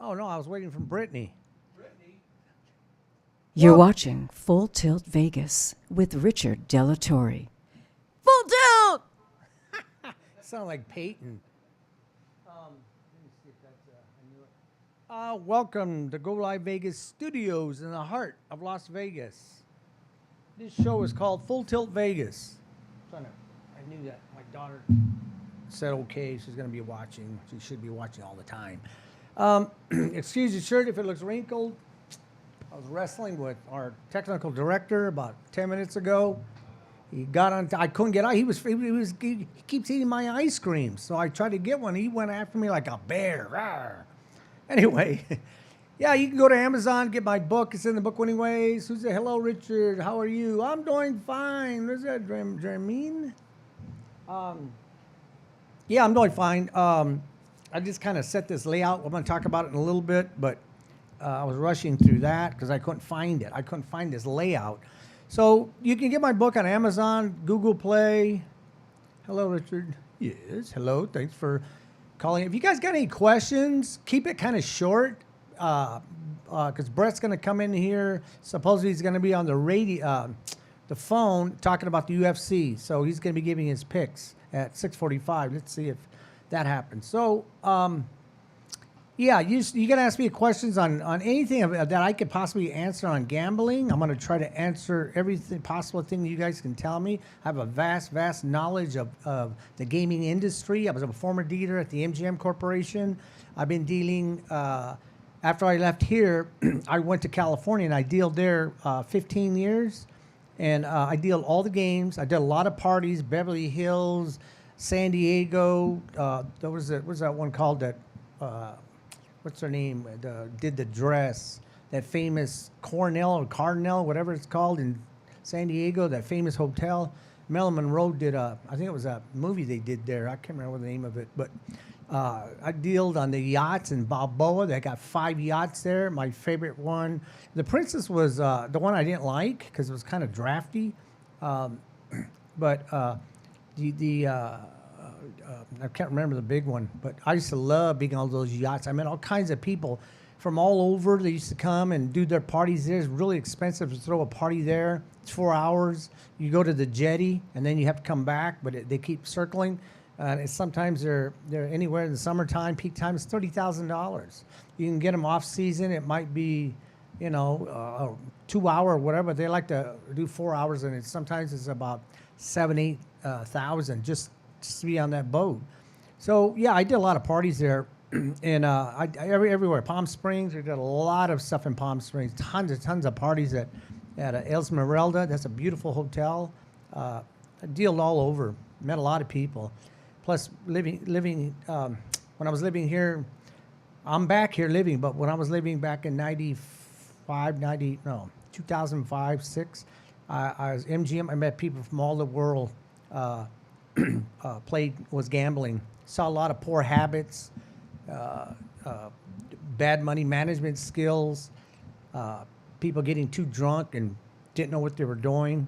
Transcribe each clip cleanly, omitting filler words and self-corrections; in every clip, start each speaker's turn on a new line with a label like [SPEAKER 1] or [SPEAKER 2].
[SPEAKER 1] Oh no, I was waiting for Brittany.
[SPEAKER 2] You're
[SPEAKER 1] Well,
[SPEAKER 2] watching Full Tilt Vegas with Richard Delatorre. Full Tilt!
[SPEAKER 1] sound like Peyton. Let me see if that's. I knew it. Welcome to Go Live Vegas Studios in the heart of Las Vegas. This show is called Full Tilt Vegas. I knew that my daughter said okay. She's going to be watching. She should be watching all the time. Excuse the shirt if it looks wrinkled. I was wrestling with our technical director about 10 minutes ago. He got on. I couldn't get out. He keeps eating my ice cream. So I tried to get one. He went after me like a bear. Rawr. Anyway, yeah, you can go to Amazon, get my book. It's in the book anyways. Who's it? Hello, Richard. How are you? I'm doing fine. Where's that, Jermaine? Yeah, I'm doing fine. I just kind of set this layout. I'm going to talk about it in a little bit, but I was rushing through that because I couldn't find it. I couldn't find this layout. So you can get my book on Amazon, Google Play. Hello, Richard. Yes, hello. Thanks for calling. If you guys got any questions, keep it kind of short because Brett's going to come in here. Supposedly he's going to be on the radio, the phone, talking about the UFC. So he's going to be giving his picks at 6:45. Let's see if that happens. So, yeah, you can ask me questions on anything that I could possibly answer on gambling. I'm going to try to answer everything possible thing you guys can tell me. I have a vast knowledge of the gaming industry. I was a former dealer at the MGM Corporation. I've been dealing, after I left here, I went to California and I dealed there 15 years. And I dealed all the games. I did a lot of parties, Beverly Hills, San Diego. What's that one called that? What's her name? Did the dress? That famous Cardinal, whatever it's called in San Diego. That famous hotel. Marilyn Monroe did I think it was a movie they did there. I can't remember the name of it, but I dealed on the yachts in Balboa. They got 5 yachts there. My favorite one, the Princess, was the one I didn't like because it was kind of drafty. But I can't remember the big one, but I used to love being on all those yachts. I met all kinds of people from all over. They used to come and do their parties there. It's really expensive to throw a party there. It's 4 hours. You go to the jetty, and then you have to come back, but they keep circling. Sometimes they're anywhere in the summertime, peak time, it's $30,000. You can get them off season. It might be, 2 hour or whatever. They like to do 4 hours, and sometimes it's about 7,000, 8,000 just to be on that boat. So yeah, I did a lot of parties there, and everywhere. Palm Springs, we did a lot of stuff in Palm Springs. Tons of parties at Esmeralda. That's a beautiful hotel. I dealed all over. Met a lot of people. Plus, living when I was living here, I'm back here living, but when I was living back in 2005, 6, I was MGM. I met people from all the world, was gambling. Saw a lot of poor habits, bad money management skills, people getting too drunk and didn't know what they were doing.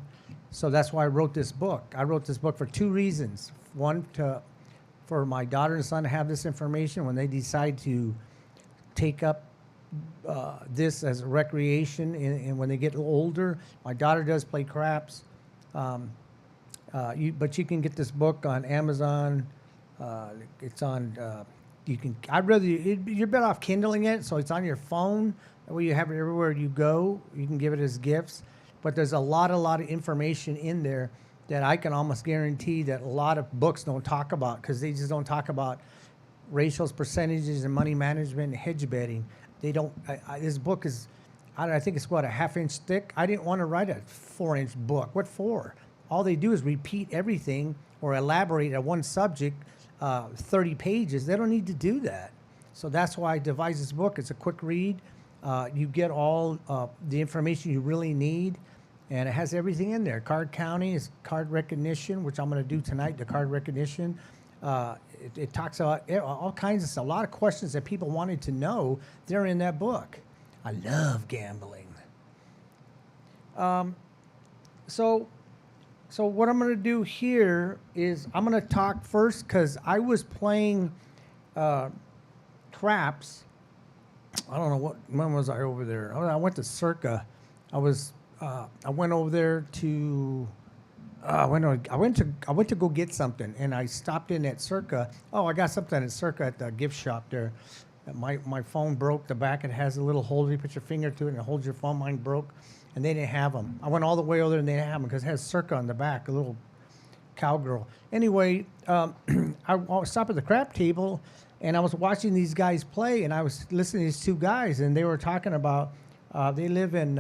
[SPEAKER 1] So that's why I wrote this book. I wrote this book for 2 reasons. One, for my daughter and son to have this information when they decide to take up this as a recreation and when they get older. My daughter does play craps. But you can get this book on Amazon. It's on, you're better off Kindling it, so it's on your phone. That way you have it everywhere you go. You can give it as gifts. But there's a lot of information in there that I can almost guarantee that a lot of books don't talk about because they just don't talk about ratios, percentages, and money management and hedge betting. They don't. This book is, I think it's what, a ½ inch thick. I didn't want to write a 4-inch book. What for? All they do is repeat everything or elaborate at one subject, 30 pages. They don't need to do that. So that's why I devised this book. It's a quick read. You get all the information you really need. And it has everything in there. Card counting is card recognition, which I'm going to do tonight, the card recognition. It talks about all kinds of stuff. A lot of questions that people wanted to know, they're in that book. I love gambling. So what I'm going to do here is I'm going to talk first because I was playing craps I don't know when was I over there? I went to Circa. I went over there to. I went to go get something, and I stopped in at Circa. Oh, I got something at Circa at the gift shop there. My phone broke. The back, it has a little holder. You put your finger to it and it holds your phone. Mine broke, and they didn't have them. I went all the way over there and they didn't have them because it has Circa on the back, a little cowgirl. Anyway, I stopped at the crap table, and I was watching these guys play, and I was listening to these two guys, and they were talking about they live in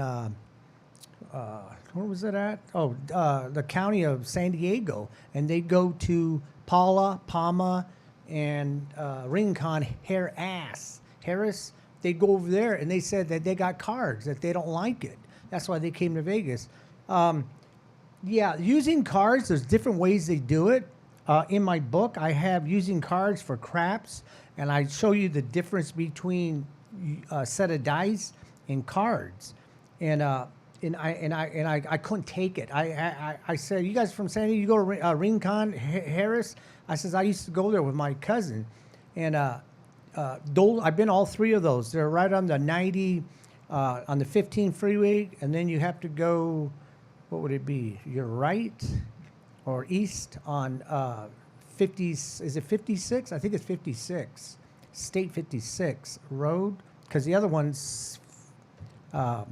[SPEAKER 1] where was it at? Oh, the county of San Diego, and they'd go to Palma, and Rincon Harris. They'd go over there, and they said that they got cards, that they don't like it. That's why they came to Vegas. Yeah, using cards, there's different ways they do it. In my book, I have using cards for craps, and I show you the difference between a set of dice and cards. And I couldn't take it. I said, you guys from San Diego, you go to Rincon Harris? I says, I used to go there with my cousin. And I've been all three of those. They're right on the 90, on the 15 freeway, and then you have to go, what would it be? You're right or east on 50, is it 56? I think it's 56, State 56 Road, because the other one's, or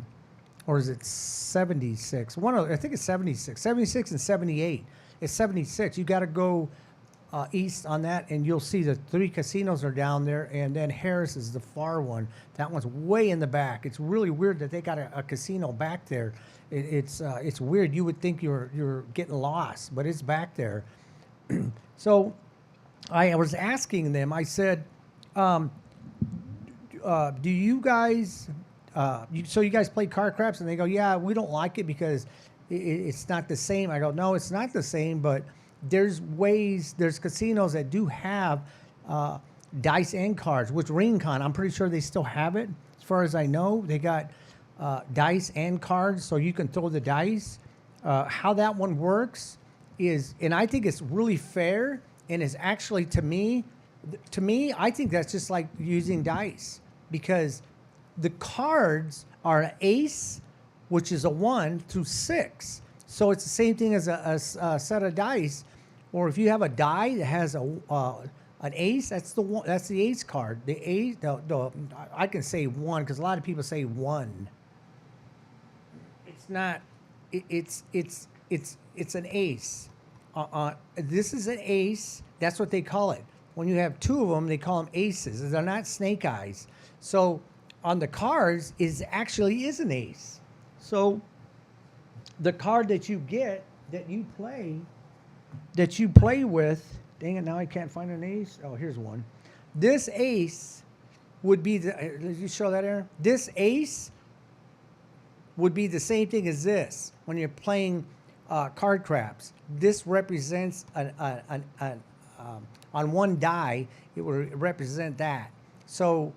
[SPEAKER 1] is it 76? I think it's 76. 76 and 78. It's 76. You got to go east on that, and you'll see the three casinos are down there, and then Harris is the far one. That one's way in the back. It's really weird that they got a casino back there. It's weird. You would think you're getting lost, but it's back there. So I was asking them. I said, do you guys? So you guys play card craps? And they go, yeah, we don't like it because it's not the same. I go, no, it's not the same, but there's casinos that do have dice and cards, which Rincon, I'm pretty sure they still have it. As far as I know, they got dice and cards, so you can throw the dice. How that one works is, and I think it's really fair, and is actually, to me, I think that's just like using dice, because the cards are an ace, which is a 1 through 6. So it's the same thing as a set of dice. Or if you have a die that has an ace, that's the ace card. The ace, I can say 1 because a lot of people say 1. It's not. It's an ace. This is an ace. That's what they call it. When you have two of them, they call them aces. They're not snake eyes. So on the cards is an ace. So the card that you get, that you play with, dang it, now I can't find an ace. Oh, here's one. This ace would be did you show that, Aaron? This ace would be the same thing as this when you're playing card craps. This represents on one die, it would represent that. So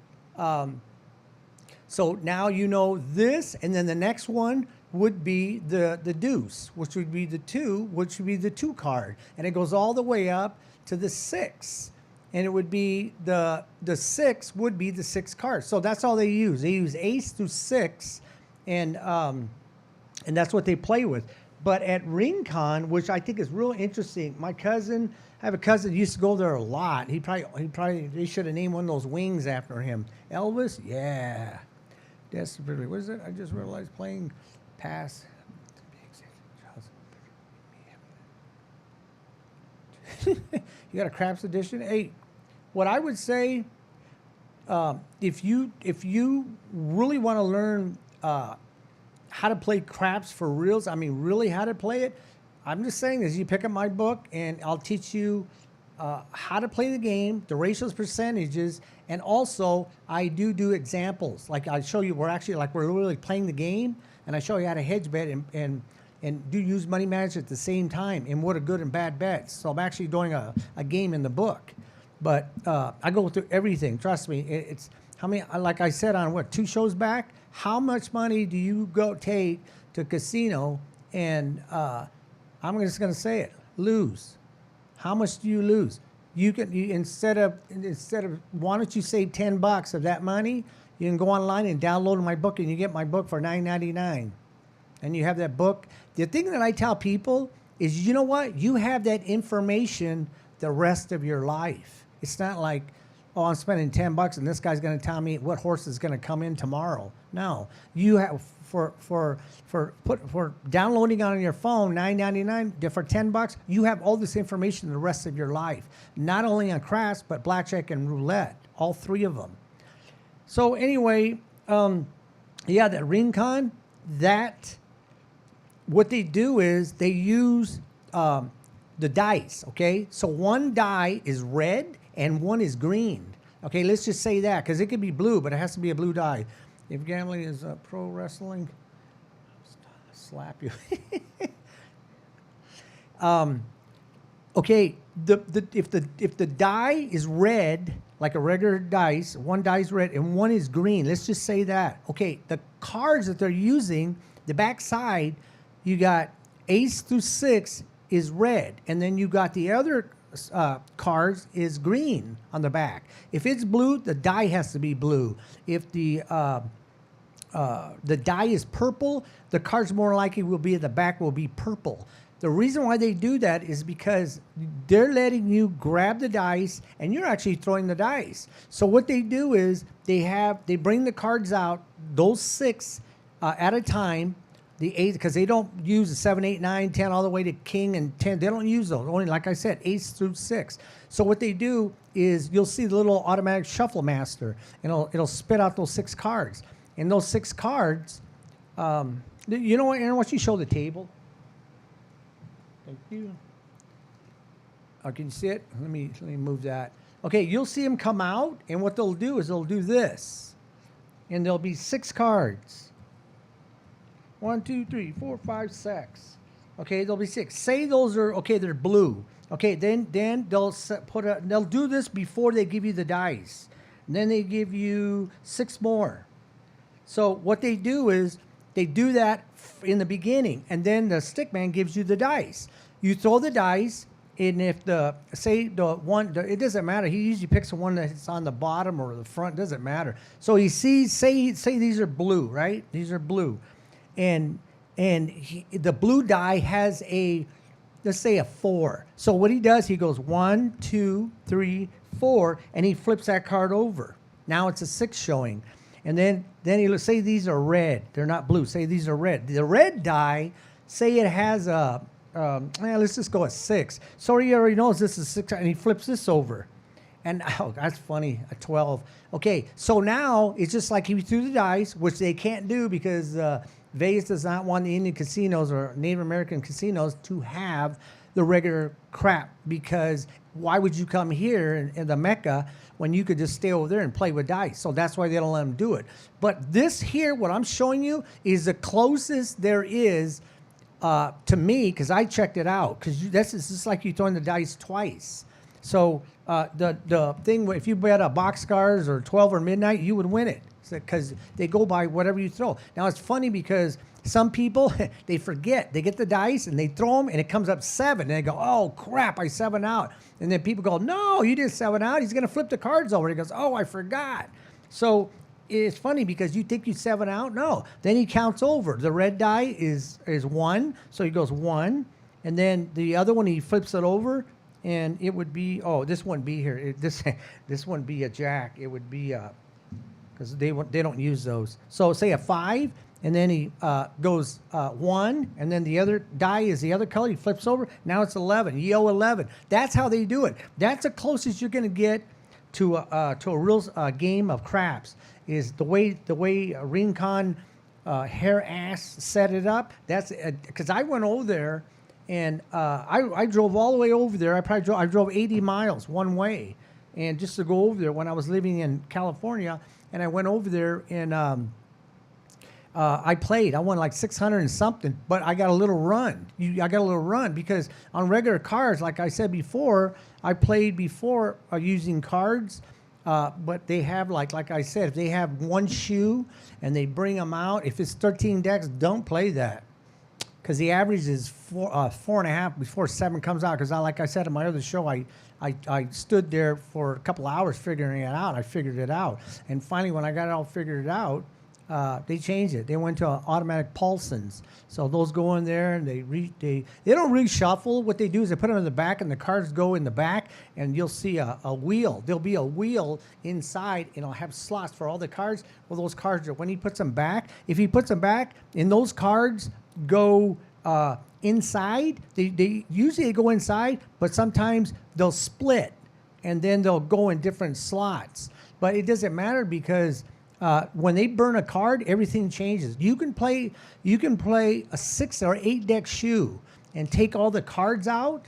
[SPEAKER 1] so now you know this, and then the next one would be the deuce, which would be the 2, which would be the 2 card. And it goes all the way up to the 6. And it would be the 6 would be the 6 cards. So that's all they use. They use ace through 6, and that's what they play with. But at Rincon, which I think is real interesting, I have a cousin who used to go there a lot. They should have named one of those wings after him. Elvis? Yeah. Desperately. What is it? I just realized playing pass. You got a craps edition? Hey, what I would say, if you really want to learn how to play craps for reals, I mean really how to play it, I'm just saying is you pick up my book and I'll teach you how to play the game, the ratios, percentages, and also I do examples. Like I show you, we're literally playing the game, and I show you how to hedge bet and do use money management at the same time, and what are good and bad bets. So I'm actually doing a game in the book, but I go through everything. Trust me, it's how many. Like I said on 2 shows back, how much money do you take to casino and I'm just going to say it, lose. How much do you lose? Instead of why don't you save $10 of that money You can go online and download my book, and you get my book for $9.99. And you have that book. The thing that I tell people is, you know what? You have that information the rest of your life. It's not like, oh, I'm spending $10 and this guy's going to tell me what horse is going to come in tomorrow. No, you have for downloading on your phone $9.99 for $10. You have all this information the rest of your life, not only on craps but blackjack and roulette, all three of them. So anyway, yeah, that Rincon, that what they do is they use the dice. Okay, so one die is red and one is green. Okay, let's just say that, because it could be blue, but it has to be a blue die. If gambling is pro wrestling, slap you. Okay, if the die is red, like a regular dice, one die is red and one is green. Let's just say that. Okay, the cards that they're using, the back side, you got ace through 6 is red, and then you got the other cards is green on the back. If it's blue, the die has to be blue. If the die is purple, the cards more likely will be at the back will be purple. The reason why they do that is because they're letting you grab the dice and you're actually throwing the dice. So what they do is they bring the cards out, those 6 at a time. The 8, because they don't use the 7, 8, 9, 10 all the way to king and 10. They don't use those. Only, like I said, ace through 6. So what they do is you'll see the little automatic shuffle master, and it'll spit out those 6 cards. And those 6 cards, you know what, Aaron? Why don't you show the table? Thank you. Oh, can you see it? Let me move that. Okay, you'll see them come out, and what they'll do is they'll do this, and there'll be 6 cards. 1, 2, 3, 4, 5, 6. Okay, there'll be 6. Say those are okay. They're blue. Okay, then they'll do this before they give you the dice. And then they give you 6 more. So what they do is they do that in the beginning, and then the stick man gives you the dice. You throw the dice, and if it doesn't matter. He usually picks the one that's on the bottom or the front. Doesn't matter. So he sees. Say these are blue, right? These are blue. And the blue die has let's say a 4. So what he does, he goes 1, 2, 3, 4, and he flips that card over. Now it's a 6 showing. And then he'll say these are red. They're not blue. Say these are red. The red die, say it has let's just go a 6. So he already knows this is 6, and he flips this over. And, oh, that's funny, a 12. Okay, so now it's just like he threw the dice, which they can't do because Vegas does not want the Indian casinos or Native American casinos to have the regular crap, because why would you come here in the Mecca when you could just stay over there and play with dice? So that's why they don't let them do it. But this here, what I'm showing you, is the closest there is to me, because I checked it out, because this is just like you throwing the dice twice. So the thing, if you bet a boxcars or 12 or midnight, you would win it, because they go by whatever you throw. Now, it's funny because some people, they forget. They get the dice and they throw them and it comes up 7. And they go, oh, crap, I 7 out. And then people go, no, you didn't 7 out. He's going to flip the cards over. He goes, oh, I forgot. So it's funny because you think you 7 out. No. Then he counts over. The red die is 1. So he goes 1. And then the other one, he flips it over. And it would be, oh, this wouldn't be here. This wouldn't be a jack. It would be because they don't use those. So say a 5, and then he goes 1, and then the other die is the other color. He flips over. Now it's 11. You owe 11. That's how they do it. That's the closest you're going to get to a real game of craps. Is the way Rincon hair ass set it up. That's because I went over there. And I drove all the way over there. I drove 80 miles one way, and just to go over there when I was living in California. And I went over there and I played. I won like 600 and something, but I got a little run. I got a little run because on regular cards, like I said before, I played before using cards. But they have like I said, if they have one shoe and they bring them out, if it's 13 decks, don't play that. because the average is 4.5 before 7 comes out. Because like I said in my other show, I stood there for a couple hours figuring it out. I figured it out, and finally, when I got it all figured out, they changed it. They went to automatic Paulsons. So those go in there and they don't reshuffle. What they do is they put them in the back, and the cards go in the back, and you'll see a wheel. There'll be a wheel inside, and it'll have slots for all the cards. Well, those cards, when he puts them back, if he puts them back, and those cards go inside, they usually go inside, but sometimes they'll split, and then they'll go in different slots. But it doesn't matter because when they burn a card, everything changes. You can play a 6 or 8 deck shoe and take all the cards out.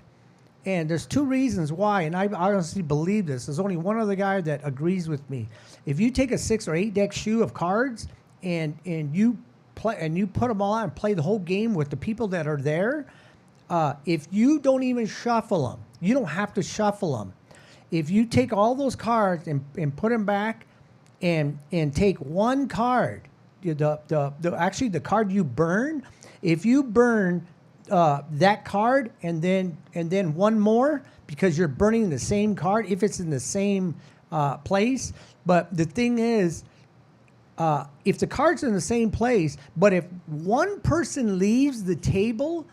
[SPEAKER 1] And there's 2 reasons why, and I honestly believe this. There's only one other guy that agrees with me. If you take a 6 or 8 deck shoe of cards and you play and you put them all out and play the whole game with the people that are there, if you don't even shuffle them, you don't have to shuffle them. If you take all those cards and put them back, and take one card, the card you burn. If you burn that card and then one more, because you're burning the same card, if it's in the same place. But the thing is, if the card's in the same place, but if one person leaves the table,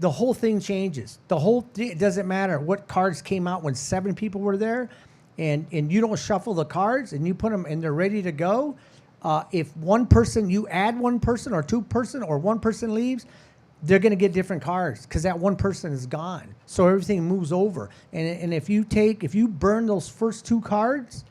[SPEAKER 1] the whole thing changes. It doesn't matter what cards came out when 7 people were there. And you don't shuffle the cards and you put them and they're ready to go. If you add one person or 2 person or 1 person leaves, they're going to get different cards because that 1 person is gone. So everything moves over. And if you burn those first 2 cards,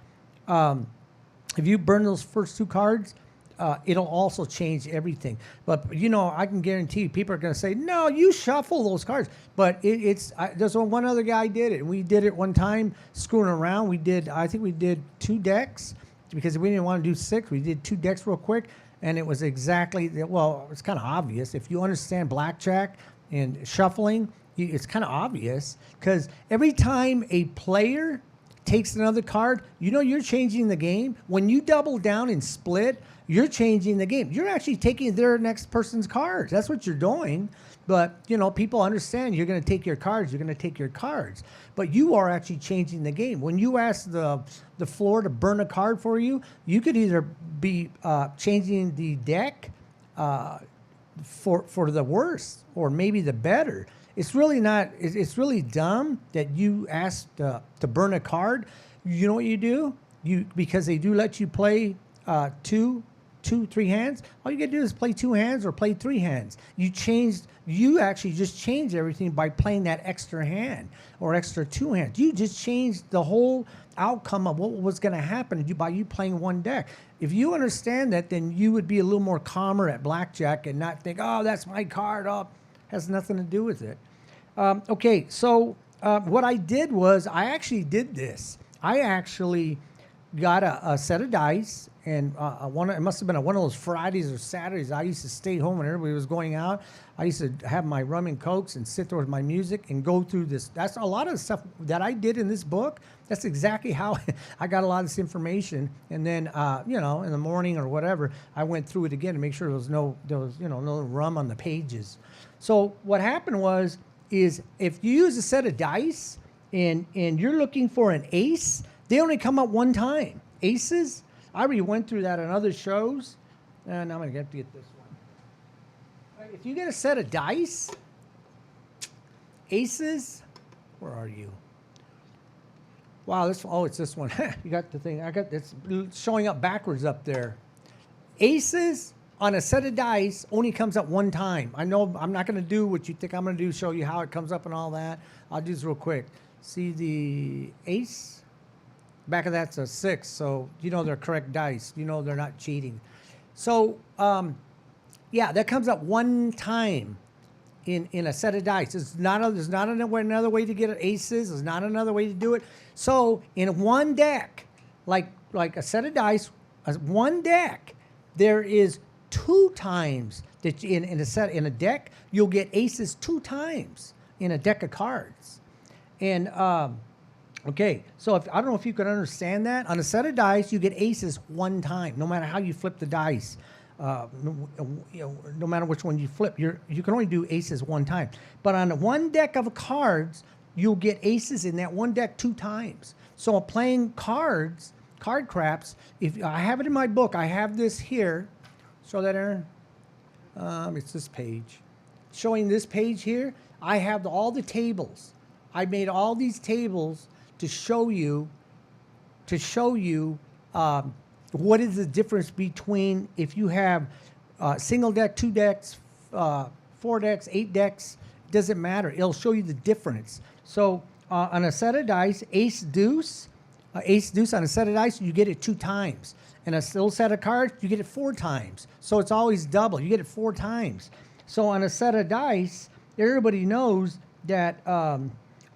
[SPEAKER 1] it'll also change everything. But, I can guarantee you, people are going to say, no, you shuffle those cards. But there's one other guy did it, and we did it one time screwing around. I think we did 2 decks because we didn't want to do 6. We did 2 decks real quick, and it was it's kind of obvious. If you understand blackjack and shuffling, it's kind of obvious because every time a player takes another card, you're changing the game. When you double down and split, you're changing the game. You're actually taking their next person's cards. That's what you're doing. But, people understand you're going to take your cards. You're going to take your cards. But you are actually changing the game. When you ask the floor to burn a card for you, you could either be changing the deck for the worse or maybe the better. It's really not. It's really dumb that you asked to burn a card. You know what you do? Because they do let you play 2, 3 hands. All you gotta do is play 2 hands or play 3 hands. You actually just changed everything by playing that extra hand or extra 2 hands. You just changed the whole outcome of what was going to happen by you playing 1 deck. If you understand that, then you would be a little more calmer at blackjack and not think, oh, that's my card. Oh, has nothing to do with it. Okay, so what I did was I actually did this. I actually got a set of dice, and it must have been one of those Fridays or Saturdays. I used to stay home when everybody was going out. I used to have my rum and cokes and sit there with my music and go through this. That's a lot of the stuff that I did in this book. That's exactly how I got a lot of this information. And then, in the morning or whatever, I went through it again to make sure there was no rum on the pages. So what happened is if you use a set of dice and you're looking for an ace, they only come up 1 time. Aces, I already went through that on other shows. And I'm going to have to get this one. If you get a set of dice, aces, where are you? Wow, it's this one. You got the thing. It's showing up backwards up there. Aces on a set of dice only comes up 1 time. I know I'm not going to do what you think I'm going to do, show you how it comes up and all that. I'll do this real quick. See the ace? Back of that's a 6, so they're correct dice. They're not cheating. So, that comes up 1 time in a set of dice. There's not another way to get aces. There's not another way to do it. So, in 1 deck, like a set of dice, 1 deck, there is 2 times that in a deck you'll get aces 2 times in a deck of cards, and okay, so I don't know if you can understand that. On a set of dice, you get aces 1 time, no matter how you flip the dice. no matter which one you flip, you can only do aces one time. But on one deck of cards, you'll get aces in that one deck 2 times. So playing cards, card craps, if I have it in my book, I have this here. Show that, Aaron. It's this page. Showing this page here, I have all the tables. I made all these tables to show you what is the difference between if you have single deck, 2 decks, 4 decks, 8 decks, doesn't matter. It'll show you the difference. So on a set of dice, ace deuce on a set of dice, you get it 2 times. And a little set of cards, you get it 4 times. So it's always double. You get it 4 times. So on a set of dice, everybody knows that,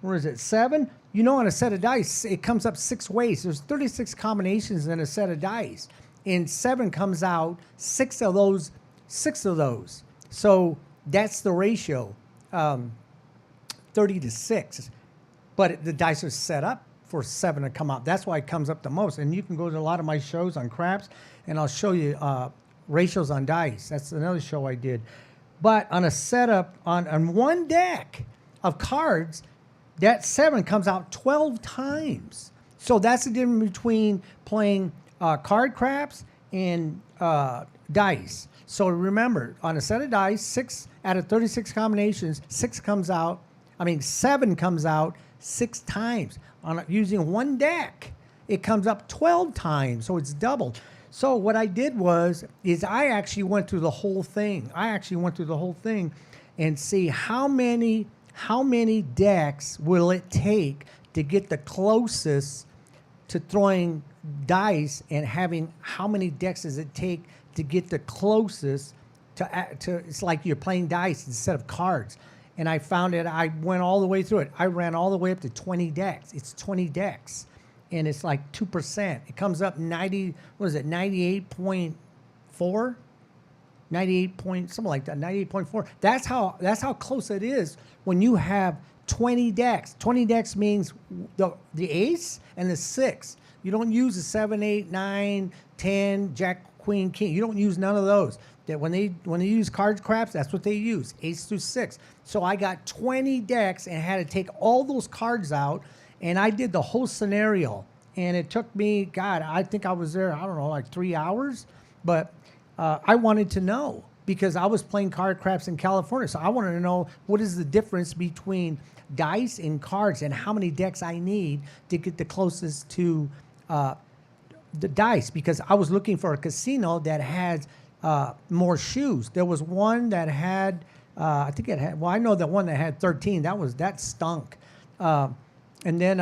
[SPEAKER 1] where is it, 7? You know, on a set of dice, it comes up 6 ways. There's 36 combinations in a set of dice. And 7 comes out 6 of those. So that's the ratio, 30 to 6. But the dice are set up for 7 to come out. That's why it comes up the most. And you can go to a lot of my shows on craps, and I'll show you ratios on dice. That's another show I did. But on a setup, on one deck of cards, that 7 comes out 12 times. So that's the difference between playing card craps and dice. So remember, on a set of dice, 6 out of 36 combinations, 7 comes out 6 times. Using one deck, it comes up 12 times, so it's doubled. So what I did is I actually went through the whole thing. And see how many decks will it take to get the closest to throwing dice, and having how many decks does it take to get the closest to it's like you're playing dice instead of cards. And I found it, I went all the way through it. I ran all the way up to 20 decks. It's 20 decks. And it's like 2%. It comes up 98.4? 98 point, something like that, 98.4. That's how close it is when you have 20 decks. 20 decks means the ace and the 6. You don't use the 7, 8, 9, 10, jack, queen, king. You don't use none of those. That when they use card craps, that's what they use, ace through 6. So I got 20 decks and had to take all those cards out, and I did the whole scenario. And it took me, God, I think I was there, I don't know, like 3 hours. But I wanted to know, because I was playing card craps in California. So I wanted to know what is the difference between dice and cards, and how many decks I need to get the closest to the dice, because I was looking for a casino that had more shoes. There was one that had, I think it had, well, I know the one that had 13. That stunk. And then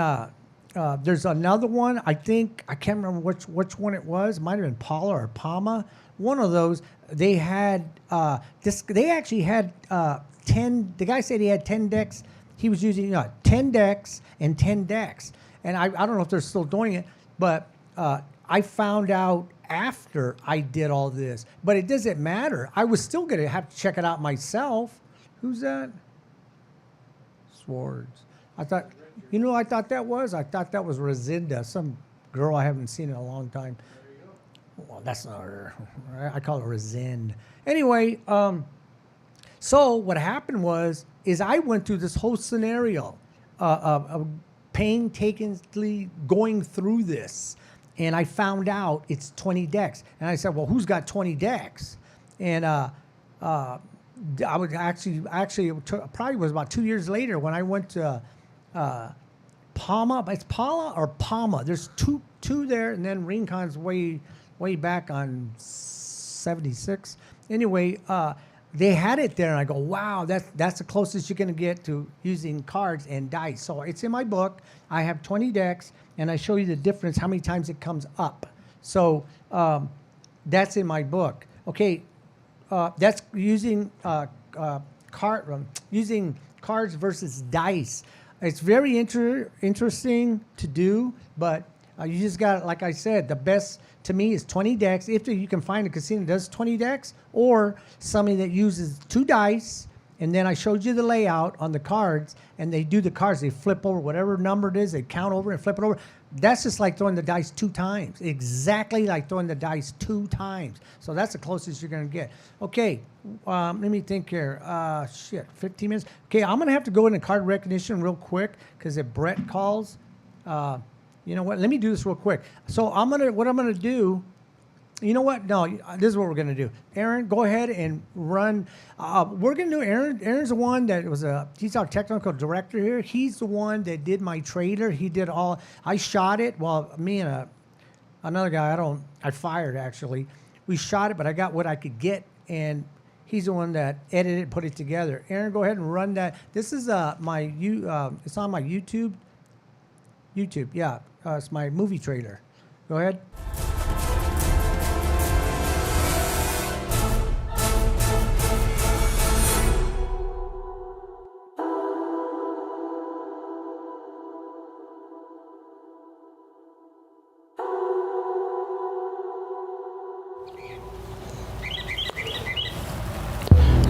[SPEAKER 1] there's another one. I think, I can't remember which one it was. It might have been Paula or Palma. One of those. They had They actually had 10. The guy said he had 10 decks. He was using 10 decks and 10 decks. And I don't know if they're still doing it, but I found out after I did all this. But it doesn't matter. I was still going to have to check it out myself. Who's that? Swords. I thought that was Rosinda, some girl I haven't seen in a long time. Well, that's not her. I call her Rosinde. Anyway, so what happened is I went through this whole scenario of painstakingly going through this, and I found out it's 20 decks. And I said, well, who's got 20 decks? And I would actually probably was about 2 years later when I went to Palma. It's Paula or Palma. There's two there, and then Rincon's way back on 76. Anyway, they had it there, and I go, wow, that's the closest you're going to get to using cards and dice. So it's in my book. I have 20 decks, and I show you the difference, how many times it comes up. So that's in my book. Okay, that's using using cards versus dice. It's very interesting to do, but you just got, like I said, the best to me is 20 decks. If you can find a casino that does 20 decks, or somebody that uses 2 dice, and then I showed you the layout on the cards, and they do the cards. They flip over whatever number it is, they count over and flip it over. That's just like throwing the dice 2 times. Exactly like throwing the dice 2 times. So that's the closest you're going to get. Okay, let me think here. 15 minutes. Okay, I'm going to have to go into card recognition real quick because if Brett calls, you know what? Let me do this real quick. So what I'm going to do, you know what? No, this is what we're going to do. Aaron, go ahead and run. We're going to do Aaron's the one that he's our technical director here. He's the one that did my trailer. He did I shot it. Well, me and another guy, I fired actually. We shot it, but I got what I could get. And he's the one that edited, put it together. Aaron, go ahead and run that. This is it's on my YouTube. YouTube, yeah. It's my movie trailer. Go ahead.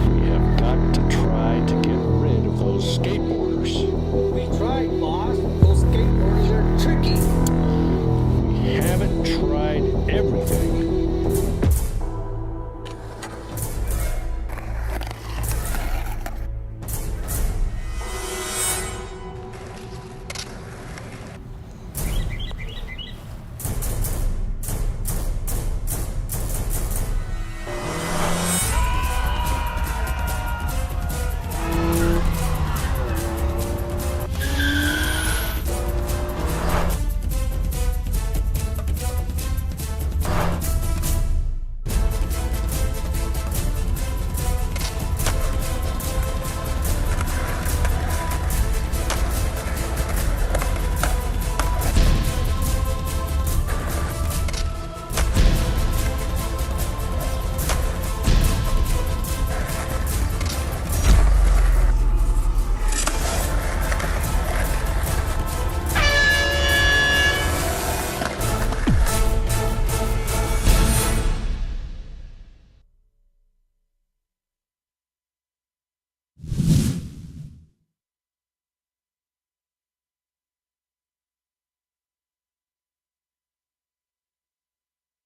[SPEAKER 3] We have got to try to get rid of those skateboarders.
[SPEAKER 1] We tried, boss. Those skateboarders are tricky.
[SPEAKER 3] We haven't tried everything.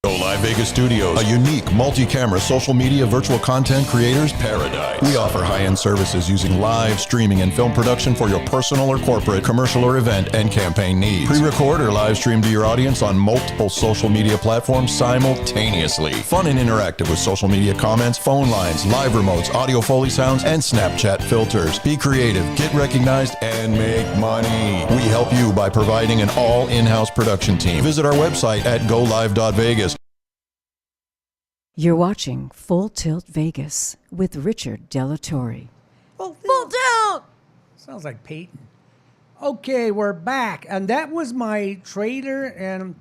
[SPEAKER 4] Go Live Vegas Studios, a unique multi-camera social media virtual content creators paradise. We offer high-end services using live streaming and film production for your personal or corporate, commercial or event and campaign needs. Pre-record or live stream to your audience on multiple social media platforms simultaneously. Fun and interactive with social media comments, phone lines, live remotes, audio Foley sounds, and Snapchat filters. Be creative, get recognized, and make money. We help you by providing an all in-house production team. Visit our website at golive.vegas.
[SPEAKER 2] You're watching Full Tilt Vegas with Richard Delatorre.
[SPEAKER 1] Full
[SPEAKER 2] Tilt!
[SPEAKER 1] Sounds like Peyton. Okay, we're back. And that was my trailer, and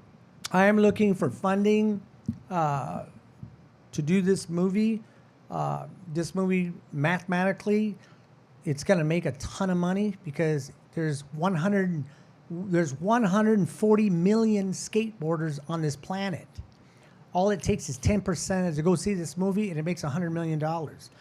[SPEAKER 1] I am looking for funding to do this movie. This movie, mathematically, it's going to make a ton of money because there's 140 million skateboarders on this planet. All it takes is 10% to go see this movie, and it makes $100 million.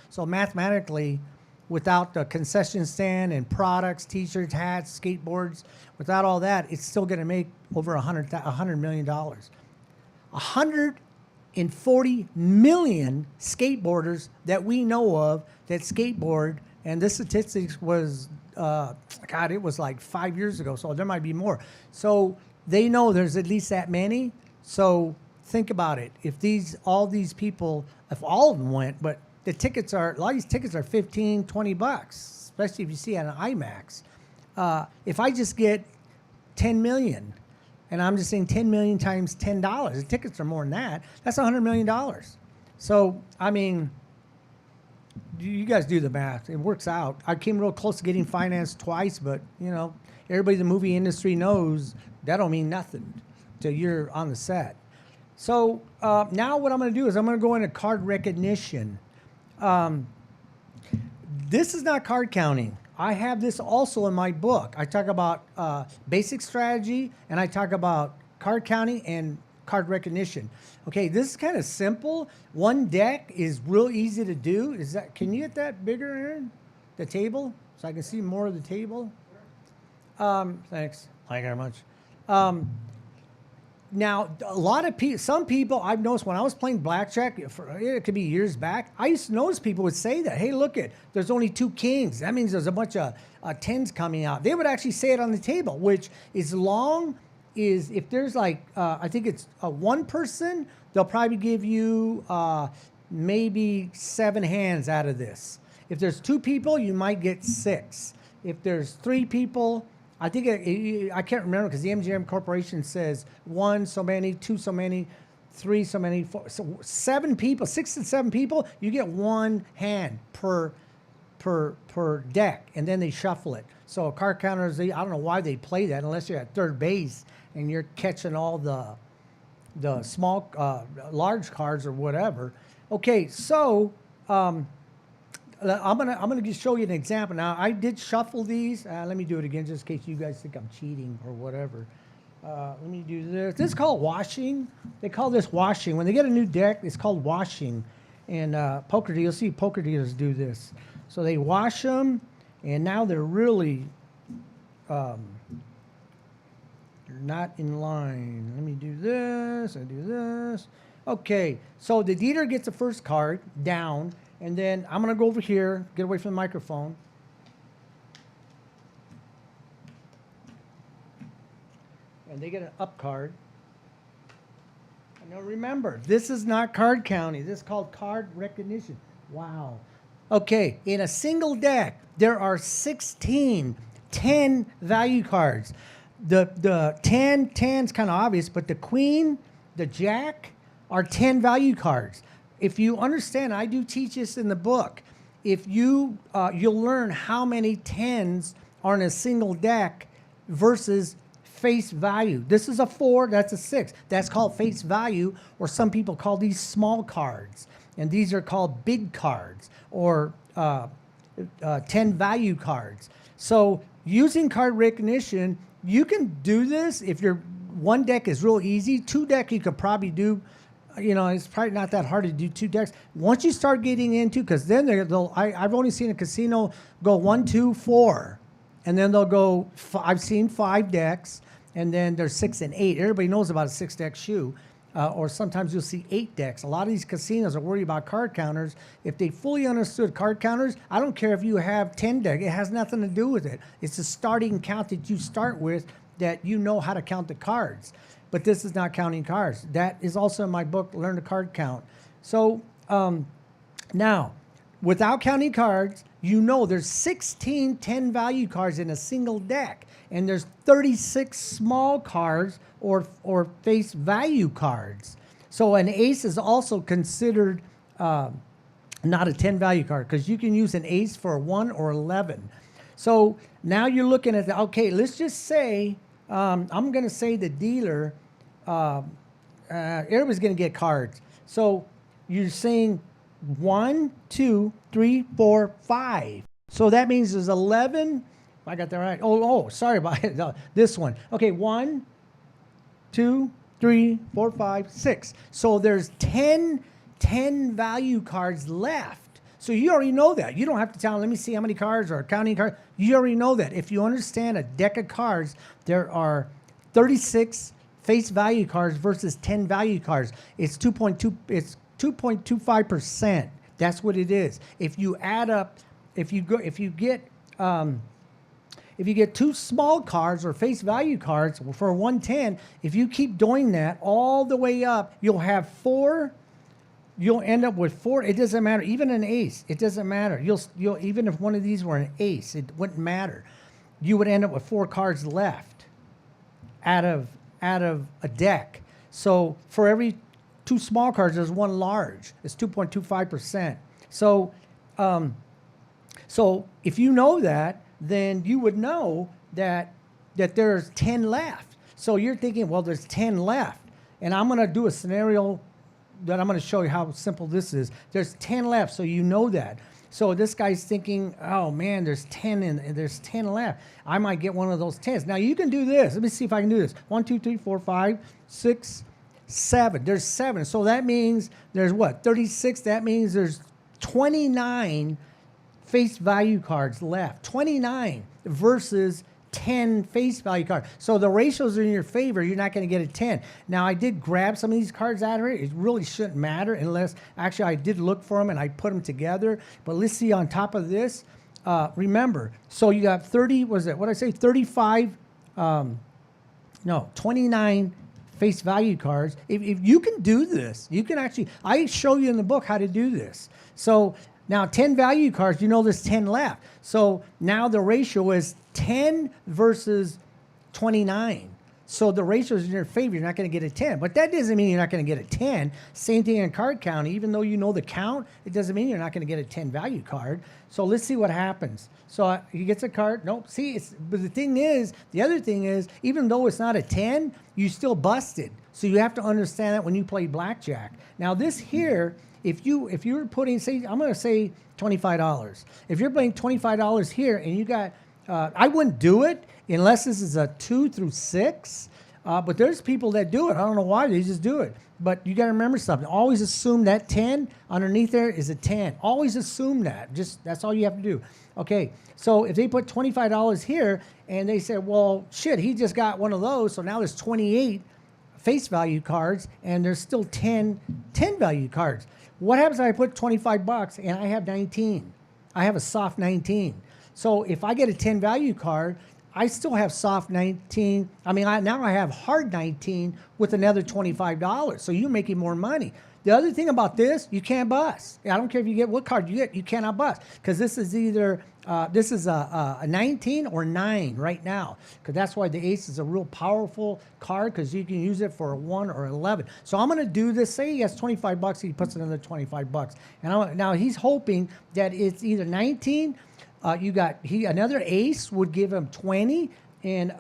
[SPEAKER 1] So mathematically, without the concession stand and products, T-shirts, hats, skateboards, without all that, it's still going to make over $100 million. 140 million skateboarders that we know of that skateboard, and this statistics was, it was like 5 years ago, so there might be more. So they know there's at least that many. So think about it. If all these people, if all of them went, but a lot of these tickets are $15, $20, especially if you see it on IMAX. If I just get 10 million, and I'm just saying 10 million times $10, the tickets are more than that, that's $100 million. So, I mean, you guys do the math. It works out. I came real close to getting financed twice, but, everybody in the movie industry knows that don't mean nothing till you're on the set. So now what I'm going to do is I'm going to go into card recognition. This is not card counting. I have this also in my book. I talk about basic strategy, and I talk about card counting and card recognition. Okay, this is kind of simple. One deck is real easy to do. Can you get that bigger, Aaron? The table, so I can see more of the table. Thanks. Thank you very much. Now, a lot of people, some people I've noticed when I was playing blackjack, it could be years back, I used to notice people would say that, hey, look there's only 2 kings. That means there's a bunch of tens coming out. They would actually say it on the table, which is long is if there's like, I think it's one person, they'll probably give you maybe 7 hands out of this. If there's 2 people, you might get 6. If there's 3 people, I think I can't remember because the MGM Corporation says 1 so many, 2 so many, 3 so many, 4, so 7 people, 6 to 7 people, you get 1 hand per deck, and then they shuffle it. So card counters, I don't know why they play that unless you're at third base and you're catching all the small, large cards or whatever. Okay, so. I'm gonna just show you an example. Now I did shuffle these. Let me do it again, just in case you guys think I'm cheating or whatever. Let me do this. This is called washing. They call this washing. When they get a new deck, it's called washing. And poker dealers, you'll see poker dealers do this. So they wash them, and now they're really they're not in line. Let me do this. I do this. Okay. So the dealer gets the first card down. And then I'm going to go over here, get away from the microphone. And they get an up card. And now remember, this is not card counting. This is called card recognition. Wow. Okay, in a single deck, there are 16 10 value cards. The 10's kind of obvious, but the queen, the jack are 10 value cards. If you understand, I do teach this in the book. If you'll learn how many 10s are in a single deck versus face value. This is a 4, that's a 6. That's called face value, or some people call these small cards. And these are called big cards, or 10 value cards. So using card recognition, you can do this if your one deck is real easy. 2 deck you could probably do. It's probably not that hard to do 2 decks. Once you start getting into, because then I've only seen a casino go 1, 2, 4, and then they'll go. I've seen 5 decks, and then there's 6 and 8. Everybody knows about a 6-deck shoe, or sometimes you'll see 8 decks. A lot of these casinos are worried about card counters. If they fully understood card counters, I don't care if you have 10 deck. It has nothing to do with it. It's the starting count that you start with that you know how to count the cards. But this is not counting cards. That is also in my book, Learn to Card Count. So now, without counting cards, there's 16 10 value cards in a single deck. And there's 36 small cards or face value cards. So an ace is also considered not a 10 value card because you can use an ace for a 1 or 11. So now you're looking at okay, let's just say, I'm going to say the dealer, everybody's going to get cards. So you're saying 1, 2, 3, 4, 5. So that means there's 11. I got that right. Oh, sorry about it. No, this one. Okay, 1, 2, 3, 4, 5, 6. So there's 10 value cards left. So you already know that. You don't have to tell them, let me see how many cards or counting cards. You already know that. If you understand a deck of cards, there are 36 face value cards versus 10 value cards. It's 2.25%. That's what it is. If you add up, if you get 2 small cards or face value cards for 110, if you keep doing that all the way up, you'll have 4. You'll end up with 4. It doesn't matter. Even an ace, it doesn't matter. You'll even if one of these were an ace, it wouldn't matter. You would end up with 4 cards left out of a deck. So for every 2 small cards, there's 1 large. It's 2.25%. So if you know that, then you would know that there's 10 left. So you're thinking, well, there's 10 left, and I'm going to do a scenario that I'm going to show you how simple this is. There's 10 left, so you know that. So this guy's thinking, oh man, there's 10 left. I might get one of those 10s. Now you can do this. Let me see if I can do this. 1, 2, 3, 4, 5, 6, 7. There's 7. So that means there's what? 36. That means there's 29 face value cards left. 29 versus 10 face value cards. So the ratios are in your favor. You're not going to get a 10. Now, I did grab some of these cards out of here. It really shouldn't matter unless, actually, I did look for them and I put them together. But let's see on top of this. Remember, so you got 30, was it, what did I say, 35, 29 face value cards. If you can do this, you can actually, I show you in the book how to do this. So now 10 value cards, you know there's 10 left. So now the ratio is 10 versus 29. So the ratio is in your favor. You're not going to get a 10. But that doesn't mean you're not going to get a 10. Same thing in card counting. Even though you know the count, it doesn't mean you're not going to get a 10 value card. So let's see what happens. So he gets a card. Nope. See, but the thing is, the other thing is, even though it's not a 10, you still busted. So you have to understand that when you play blackjack. Now this here, if you're putting, say, I'm going to say $25. If you're playing $25 here and you got, I wouldn't do it unless this is a 2 through 6. But there's people that do it. I don't know why, they just do it. But you got to remember something. Always assume that 10 underneath there is a 10. Always assume that. Just that's all you have to do. Okay, so if they put $25 here and they say, well, shit, he just got one of those, so now there's 28 face value cards and there's still 10 value cards. What happens if I put $25 and I have 19? I have a soft 19. So if I get a 10 value card, I still have soft 19. I mean, now I have hard 19 with another $25. So you're making more money. The other thing about this, you can't bust. I don't care if you get what card you get, you cannot bust. Because this is either, this is a 19 or 9 right now. Because that's why the ace is a real powerful card, because you can use it for a 1 or 11. So I'm going to do this. Say he has $25, he puts another $25. And now he's hoping that it's either 19, another ace would give him 20, and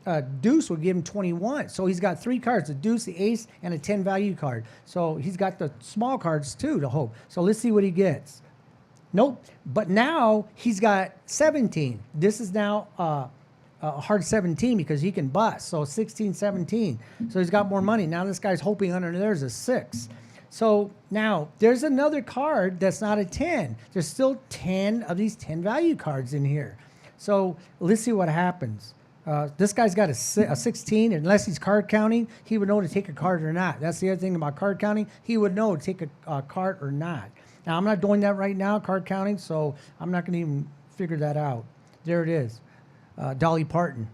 [SPEAKER 1] a deuce would give him 21. So he's got 3 cards, the deuce, the ace, and a 10 value card. So he's got the small cards too to hope. So let's see what he gets. Nope. But now he's got 17. This is now a hard 17 because he can bust. So 16, 17. So he's got more money. Now this guy's hoping under there's a 6. So now there's another card that's not a 10. There's still 10 of these 10 value cards in here. So let's see what happens. This guy's got a 16. Unless he's card counting, he would know to take a card or not. That's the other thing about card counting. He would know to take a card or not. Now, I'm not doing that right now, card counting, so I'm not going to even figure that out. There it is. Dolly Parton,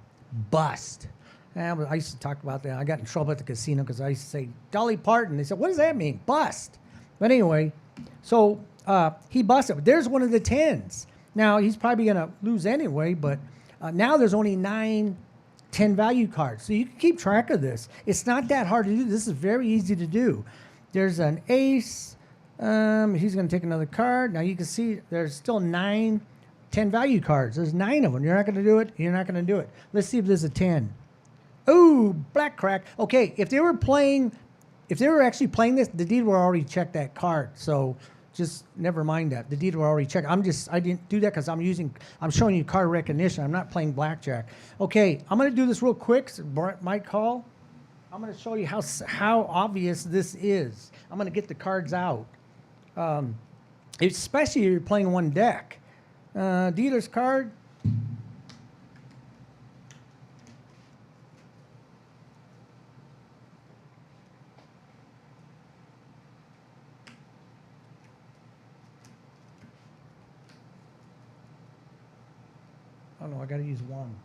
[SPEAKER 1] bust. And I used to talk about that. I got in trouble at the casino because I used to say, Dolly Parton. They said, what does that mean? Bust. But anyway, so he busted. There's one of the 10s. Now, he's probably going to lose anyway, but now there's only 9 10 value cards. So you can keep track of this. It's not that hard to do. This is very easy to do. There's an ace. He's going to take another card. Now, you can see there's still 9 10 value cards. There's 9 of them. You're not going to do it. You're not going to do it. Let's see if there's a 10. Ooh, black crack. Okay, if they were actually playing this, the dealer would already check that card. So just never mind that. The dealer would already check. I didn't do that because I'm showing you card recognition. I'm not playing blackjack. Okay, I'm going to do this real quick. So Brett might call. I'm going to show you how obvious this is. I'm going to get the cards out. Especially if you're playing one deck. Dealer's card. Oh no, I got to use one.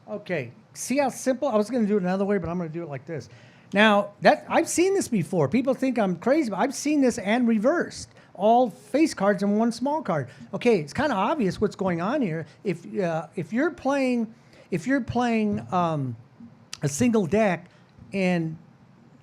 [SPEAKER 1] Okay, see how simple? I was going to do it another way, but I'm going to do it like this. Now, I've seen this before. People think I'm crazy, but I've seen this and reversed. All face cards and one small card. Okay, it's kind of obvious what's going on here. If you're playing a single deck and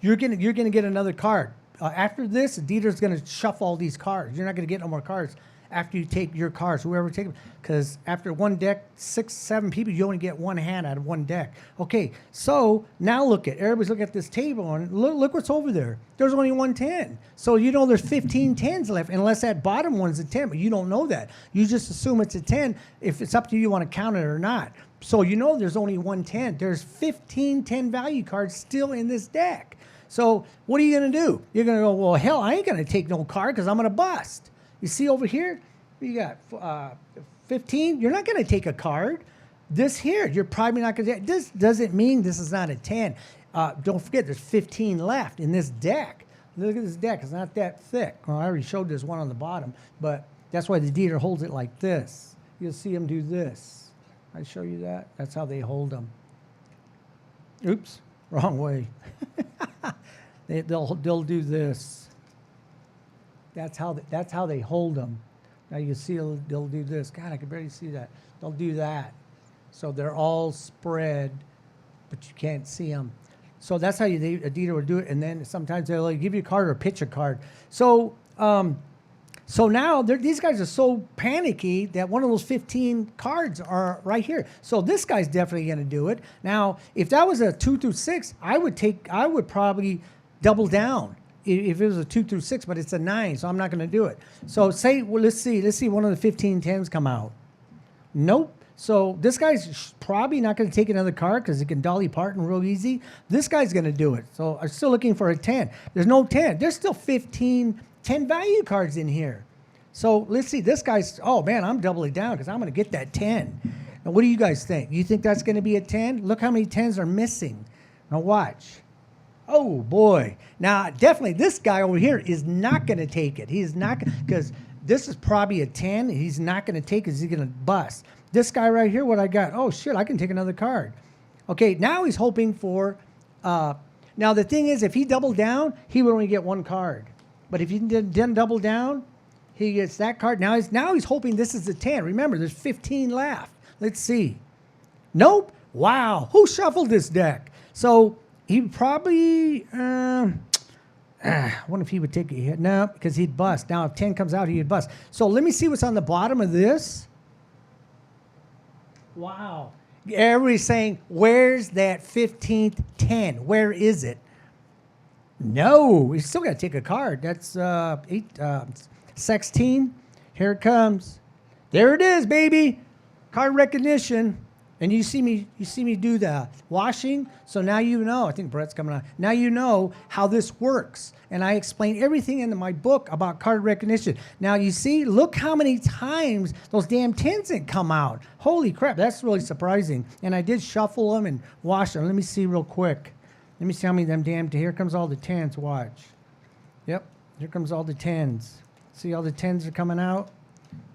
[SPEAKER 1] you're gonna get another card. After this, the dealer's gonna shuffle all these cards. You're not gonna get no more cards after you take your cards, whoever take them. Because after one deck, 6, 7 people, you only get one hand out of one deck. Okay, so now everybody's looking at this table and look what's over there. There's only one 10. So you know there's 15 10s left, unless that bottom one's a 10, but you don't know that. You just assume it's a 10. If it's up to you want to count it or not. So you know there's only one 10. There's 15 10 value cards still in this deck. So what are you going to do? You're going to go, well, hell, I ain't going to take no card because I'm going to bust. You see over here, you got 15. You're not going to take a card. this here, you're probably not going to. This doesn't mean this is not a 10. Don't forget, there's 15 left in this deck. Look at this deck. It's not that thick. Well, I already showed this one on the bottom, but that's why the dealer holds it like this. You'll see them do this. I show you that. That's how they hold them. Oops, wrong way. They'll do this. That's how they hold them. Now you see they'll do this. God, I can barely see that. They'll do that. So they're all spread, but you can't see them. So that's how a dealer would do it. And then sometimes they'll give you a card or pitch a card. So so now these guys are so panicky that one of those 15 cards are right here. So this guy's definitely going to do it. Now, if that was a 2 through 6, I would probably double down if it was a 2 through 6, but it's a 9, so I'm not going to do it. So let's see one of the 15 10s come out. Nope. So this guy's probably not going to take another card because he can Dolly Parton real easy. This guy's going to do it. So I'm still looking for a 10. There's no 10. There's still 15 10 value cards in here. So let's see. This guy's, oh man, I'm doubling down because I'm going to get that 10. Now, what do you guys think? You think that's going to be a 10? Look how many 10s are missing. Now watch. Oh boy. Now definitely this guy over here is not going to take it. He's not, because this is probably a 10. He's not going to take it. He's going to bust. This guy right here, what I got? Oh shit, I can take another card. Okay, now he's hoping for, now the thing is, if he doubled down, he would only get one card. But if he didn't double down, he gets that card. Now he's hoping this is a 10. Remember, there's 15 left. Let's see. Nope. Wow. Who shuffled this deck? So he probably, I wonder if he would take a hit. No, because he'd bust. Now if 10 comes out, he'd bust. So let me see what's on the bottom of this. Wow. Everybody's saying, where's that 15th 10? Where is it? No, you still got to take a card. That's 16. Here it comes. There it is, baby. Card recognition. And you see me do the washing. So now you know. I think Brett's coming on. Now you know how this works. And I explain everything in my book about card recognition. Now you see, look how many times those damn 10s didn't come out. Holy crap, that's really surprising. And I did shuffle them and wash them. Let me see real quick. Let me see how many of them damn, here comes all the 10s, watch. Yep, here comes all the 10s. See all the 10s are coming out?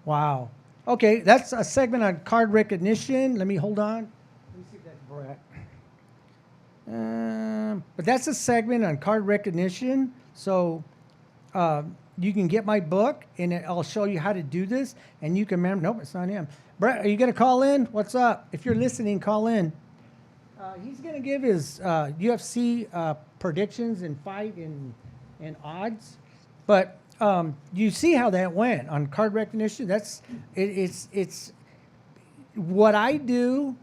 [SPEAKER 1] Wow. Okay, that's a segment on card recognition. Let me hold on. Let me see if that's Brett. But that's a segment on card recognition. So you can get my book, and I'll show you how to do this. And you can remember, nope, it's not him. Brett, are you going to call in? What's up? If you're listening, call in. He's going to give his UFC predictions and fight and odds. But you see how that went on card recognition. It's what I do.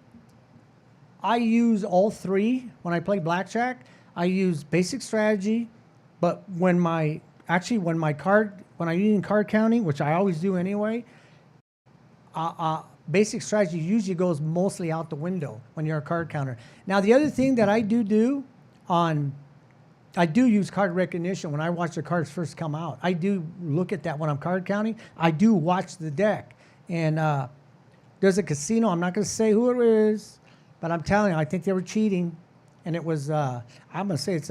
[SPEAKER 1] I use all three when I play blackjack. I use basic strategy, but when I'm using card counting, which I always do anyway, basic strategy usually goes mostly out the window when you're a card counter. Now, the other thing that I do use card recognition when I watch the cards first come out. I do look at that when I'm card counting. I do watch the deck. And there's a casino. I'm not going to say who it is, but I'm telling you, I think they were cheating. And it was, I'm going to say it's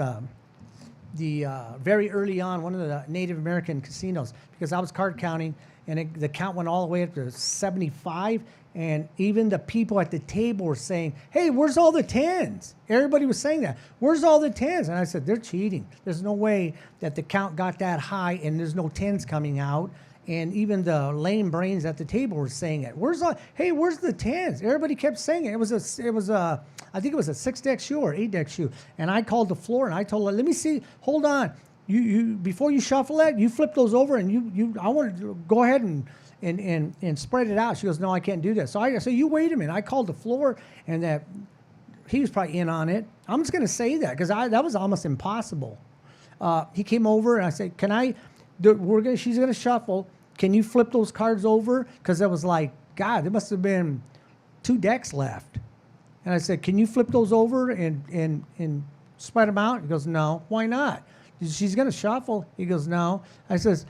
[SPEAKER 1] the very early on, one of the Native American casinos, because I was card counting, and the count went all the way up to 75, and even the people at the table were saying, hey, where's all the 10s? Everybody was saying that. Where's all the 10s? And I said, they're cheating. There's no way that the count got that high, and there's no 10s coming out. And even the lame brains at the table were saying it. Where's the 10s? Everybody kept saying it. I think it was a 6-deck shoe or 8-deck shoe. And I called the floor and I told her, let me see, hold on. You before you shuffle that, you flip those over and I want to go ahead and spread it out. She goes, no, I can't do that. So I said, you wait a minute. I called the floor, and that he was probably in on it. I'm just going to say that because that was almost impossible. He came over and I said, she's going to shuffle. Can you flip those cards over? Because it was like, God, there must have been 2 decks left. And I said, can you flip those over and spread them out? He goes, no. Why not? She's going to shuffle. He goes, no. I says,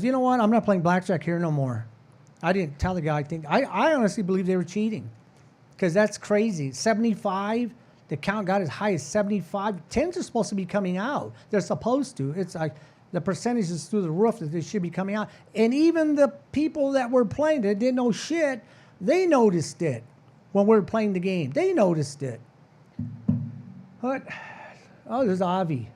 [SPEAKER 1] you know what? I'm not playing blackjack here no more. I didn't tell the guy. I honestly believe they were cheating. because that's crazy. 75, the count got as high as 75. 10s are supposed to be coming out. They're supposed to. It's like the percentage is through the roof that they should be coming out. And even the people that were playing that didn't know shit, they noticed it when we were playing the game. They noticed it. What? Oh, there's Avi.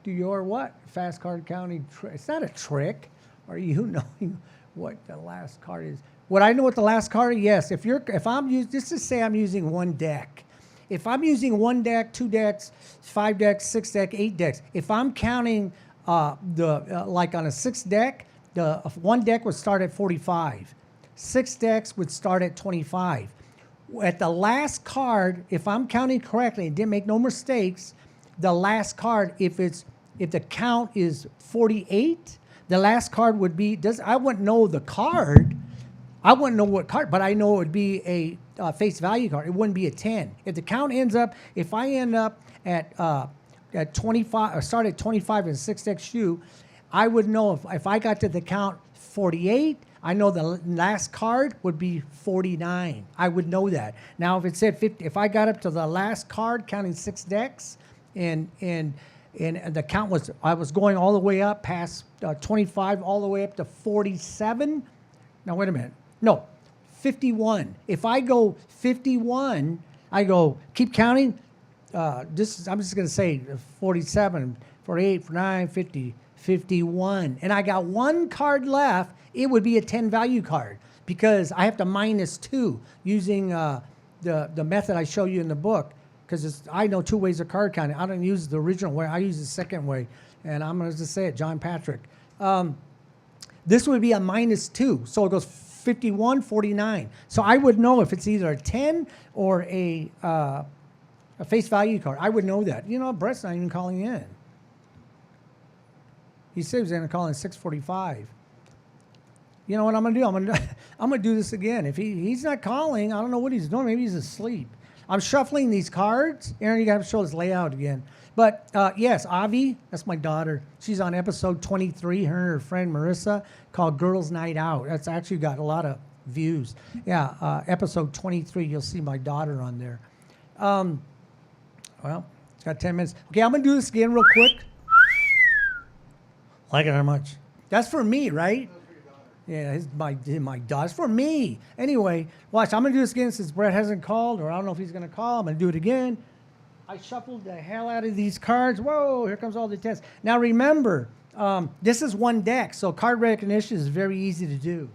[SPEAKER 1] Do your what? Fast card counting. It's not a trick. Are you knowing what the last card is? Would I know what the last card is? Yes. If I'm using, just to say I'm using one deck. If I'm using one deck, 2 decks, 5 decks, 6 decks, 8 decks. If I'm counting like on a 6 deck, the one deck would start at 45. 6 decks would start at 25. At the last card, if I'm counting correctly and didn't make no mistakes, the last card, if the count is 48, the last card would be, I wouldn't know the card. I wouldn't know what card, but I know it would be a face value card. It wouldn't be a 10. If the count ends up, if I end up at 25, or start at 25 and 6 deck shoe, I would know if I got to the count 48, I know the last card would be 49. I would know that. Now, if it said 50, if I got up to the last card counting 6 decks, and the count was, I was going all the way up past 25, all the way up to 47. Now, wait a minute. No, 51. If I go 51, I go, keep counting. I'm just going to say 47, 48, 49, 50, 51. And I got one card left. It would be a 10 value card because I have to minus 2 using the method I show you in the book. Because I know 2 ways of card counting. I don't use the original way. I use the second way. And I'm going to just say it, John Patrick. This would be a minus 2. So it goes 51, 49. So I would know if it's either a 10 or a face value card. I would know that. You know, Brett's not even calling in. He said he was going to call in 6:45. You know what I'm going to do? I'm going to do this again. If he's not calling, I don't know what he's doing. Maybe he's asleep. I'm shuffling these cards. Aaron, you got to show this layout again. But yes, Avi, that's my daughter. She's on episode 23, her and her friend Marissa, called Girls Night Out. That's actually got a lot of views. Yeah, episode 23, you'll see my daughter on there. Well, it's got 10 minutes. Okay, I'm going to do this again real quick. Like it how much? That's for me, right? Yeah, my daughter. It's for me. Anyway, watch. I'm going to do this again since Brett hasn't called, or I don't know if he's going to call. I'm going to do it again. I shuffled the hell out of these cards. Whoa, here comes all the tests. Now, remember, this is one deck, so card recognition is very easy to do.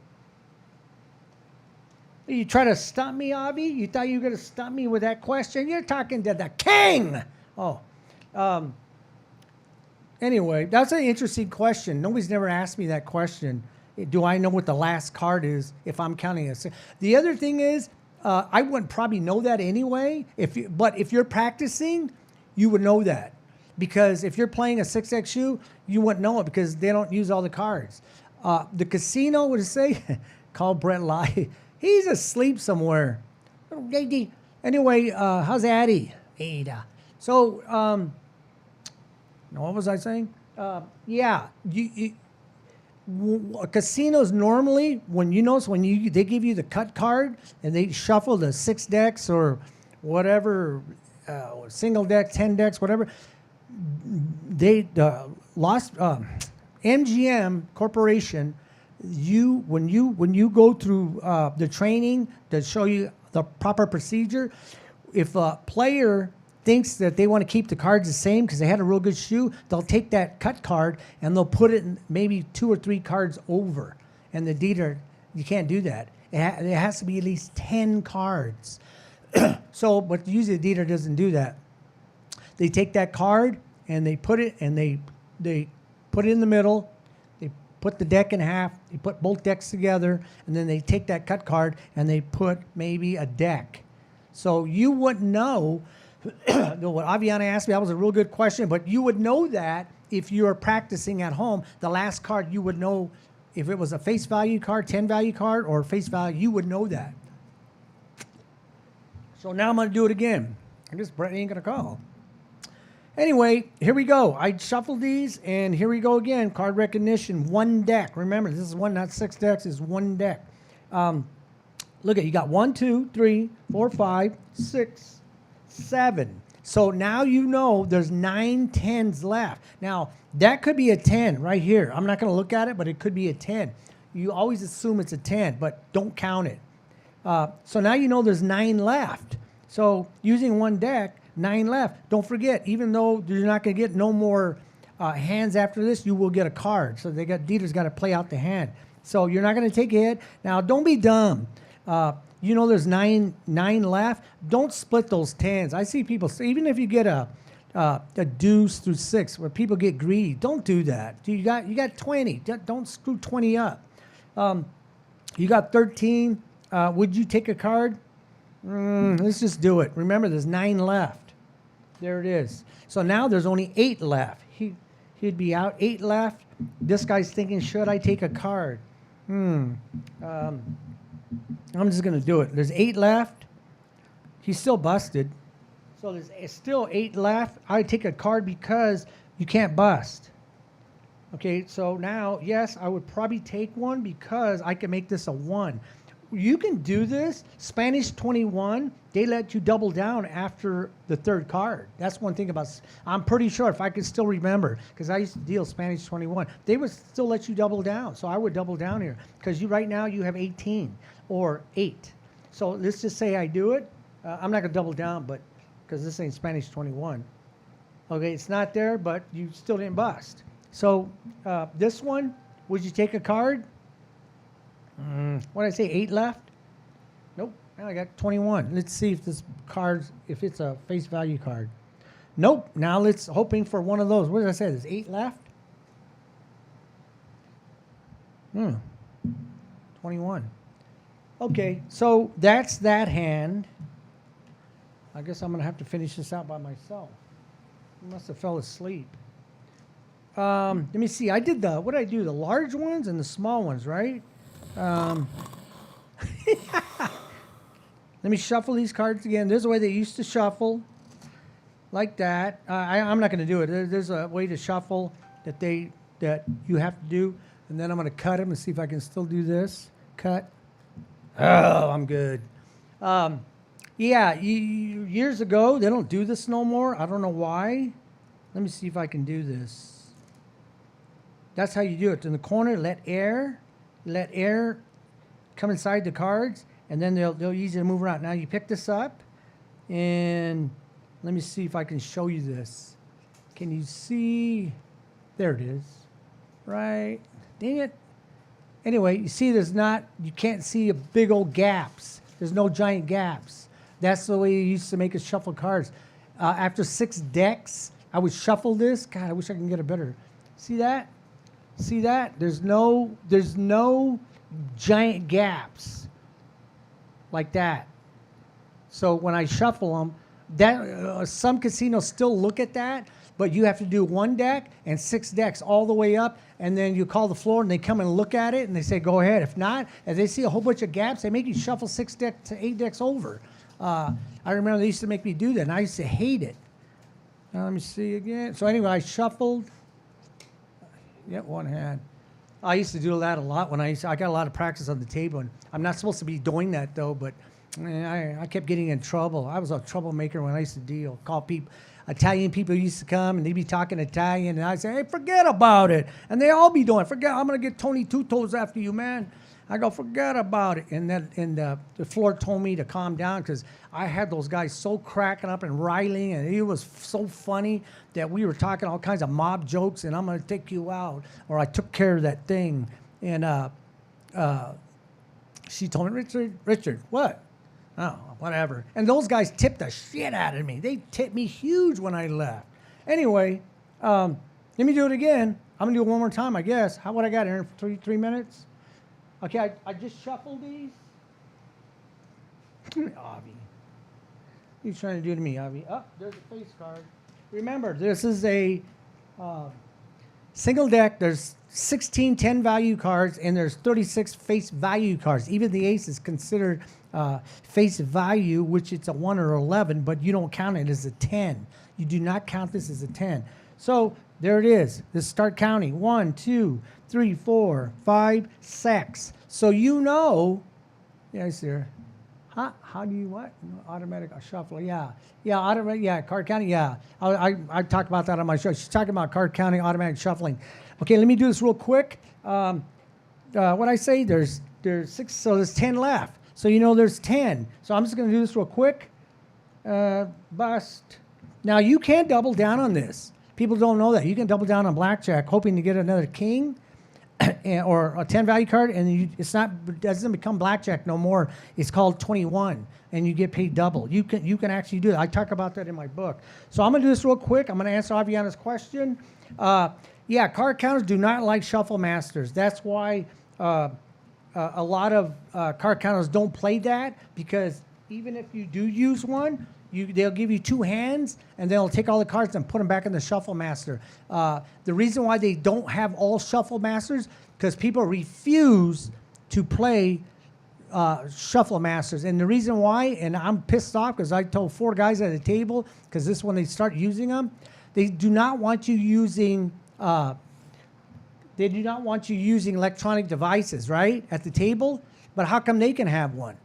[SPEAKER 1] You try to stump me, Avi? You thought you were going to stump me with that question? You're talking to the king. Oh. Anyway, that's an interesting question. Nobody's never asked me that question. Do I know what the last card is if I'm counting a six? The other thing is, I wouldn't probably know that anyway. But if you're practicing, you would know that. Because if you're playing a 6X shoe, you wouldn't know it because they don't use all the cards. The casino would say, call Brett live. He's asleep somewhere. Anyway, how's Addie? Ada. So, what was I saying? Yeah, casinos normally, when you notice they give you the cut card and they shuffle the 6 decks or whatever, single deck, 10 decks, whatever. They lost MGM Corporation. When you go through the training to show you the proper procedure, if a player thinks that they want to keep the cards the same because they had a real good shoe, they'll take that cut card and they'll put it in maybe 2 or 3 cards over. And the dealer, you can't do that. It has to be at least 10 cards. But usually the dealer doesn't do that. They take that card and they put it in the middle. They put the deck in half. They put both decks together, and then they take that cut card and they put maybe a deck. So you wouldn't know. What Aviana asked me, that was a real good question, but you would know that if you're practicing at home. The last card, you would know if it was a face value card, 10 value card, or face value, you would know that. So now I'm going to do it again. I guess Brett ain't going to call. Anyway, here we go. I shuffled these, and here we go again. Card recognition, one deck. Remember, this is one, not 6 decks. It's one deck. Look at, you got 1, 2, 3, 4, 5, 6, 7. So now you know there's 9 10s left. Now, that could be a 10 right here. I'm not going to look at it, but it could be a 10. You always assume it's a 10, but don't count it. So now you know there's 9 left. So using one deck, 9 left. Don't forget, even though you're not going to get no more hands after this, you will get a card. So Dieter's got to play out the hand. So you're not going to take a hit. Now, don't be dumb. You know there's 9 left. Don't split those 10s. I see people, even if you get a deuce through 6 where people get greedy, don't do that. You got 20. Don't screw 20 up. You got 13. Would you take a card? Let's just do it. Remember, there's 9 left. There it is. So now there's only 8 left. He'd be out. 8 left. This guy's thinking, should I take a card? I'm just going to do it. There's 8 left. He's still busted. So there's still 8 left. I take a card because you can't bust. Okay, so now, yes, I would probably take one because I can make this a 1. You can do this. Spanish 21, they let you double down after the 3rd card. That's one thing about, I'm pretty sure, if I can still remember, because I used to deal Spanish 21, they would still let you double down. So I would double down here because right now you have 18 or 8. So let's just say I do it. I'm not going to double down, but because this ain't Spanish 21. Okay, it's not there, but you still didn't bust. So this one, would you take a card? What did I say, 8 left? Nope, now I got 21. Let's see if this card, if it's a face value card. Nope, now let's hoping for one of those. What did I say, there's 8 left? 21. Okay, so that's that hand. I guess I'm going to have to finish this out by myself. I must have fell asleep. Let me see. I did what did I do? The large ones and the small ones, right? Let me shuffle these cards again. There's a way they used to shuffle, like that. I'm not going to do it. There's a way to shuffle that you have to do, and then I'm going to cut them and see if I can still do this. Cut. Oh, I'm good. Yeah, years ago they don't do this no more. I don't know why. Let me see if I can do this. That's how you do it. In the corner, let air come inside the cards, and then they'll easy to move around. Now you pick this up, and let me see if I can show you this. Can you see? There it is. Right. Dang it. Anyway, you see you can't see a big old gaps. There's no giant gaps. That's the way you used to make us shuffle cards. After 6 decks, I would shuffle this. God, I wish I can get a better. See that? See that? There's no giant gaps like that. So when I shuffle them, that some casinos still look at that, but you have to do 1 deck and 6 decks all the way up, and then you call the floor and they come and look at it and they say, go ahead. If not, if they see a whole bunch of gaps, they make you shuffle 6 decks to 8 decks over. I remember they used to make me do that, and I used to hate it. Now let me see again. So anyway, I shuffled. Yeah, 1 hand. I used to do that a lot when I got a lot of practice on the table, and I'm not supposed to be doing that though, but I kept getting in trouble. I was a troublemaker when I used to deal. Call people, Italian people used to come, and they'd be talking Italian, and I'd say, hey, forget about it. And they all be doing, forget, I'm going to get Tony Two Toes after you, man. I go, forget about it. And then the floor told me to calm down because I had those guys so cracking up and riling, and it was so funny that we were talking all kinds of mob jokes, and I'm going to take you out, or I took care of that thing. And she told me, Richard, what? Oh, whatever. And those guys tipped the shit out of me. They tipped me huge when I left. Anyway, let me do it again. I'm going to do it one more time, I guess. How would I got here in 3 minutes? Okay, I just shuffled these. Avi. What are you trying to do to me, Avi? Oh, there's a face card. Remember, this is a single deck. There's 16 10 value cards, and there's 36 face value cards. Even the ace is considered face value, which it's a 1 or 11, but you don't count it as a 10. You do not count this as a 10. So there it is. Let's start counting. 1, 2, 3, 4, 5, 6. So you know Yeah, it's there. How do you what? Automatic shuffle. Yeah. Automatic. Yeah. Card counting. Yeah. I talked about that on my show. She's talking about card counting, automatic shuffling. Okay, let me do this real quick. What I say? There's 6. So there's 10 left. So there's 10. So I'm just going to do this real quick. Bust. Now you can double down on this. People don't know that. You can double down on blackjack, hoping to get another king. Or a 10 value card, and it doesn't become blackjack no more. It's called 21, and you get paid double. You can actually do that. I talk about that in my book. So I'm gonna do this real quick. I'm gonna answer Aviana's question. Card counters do not like shuffle masters. That's why a lot of card counters don't play that, because even if you do use one, they'll give you 2 hands, and they'll take all the cards and put them back in the shuffle master. The reason why they don't have all shuffle masters, because people refuse to play shuffle masters. And the reason why, and I'm pissed off because I told 4 guys at a table, because this is when they start using them, they do not want you using electronic devices, right, at the table. But how come they can have one?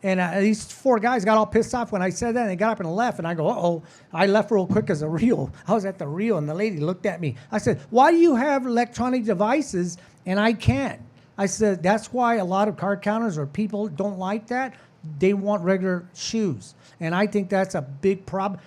[SPEAKER 1] And these 4 guys got all pissed off when I said that, and they got up and left. And I go, uh-oh. I left real quick as a reel. I was at the reel, and the lady looked at me. I said, why do you have electronic devices and I can't? I said, that's why a lot of card counters or people don't like that. They want regular shoes. And I think that's a big problem.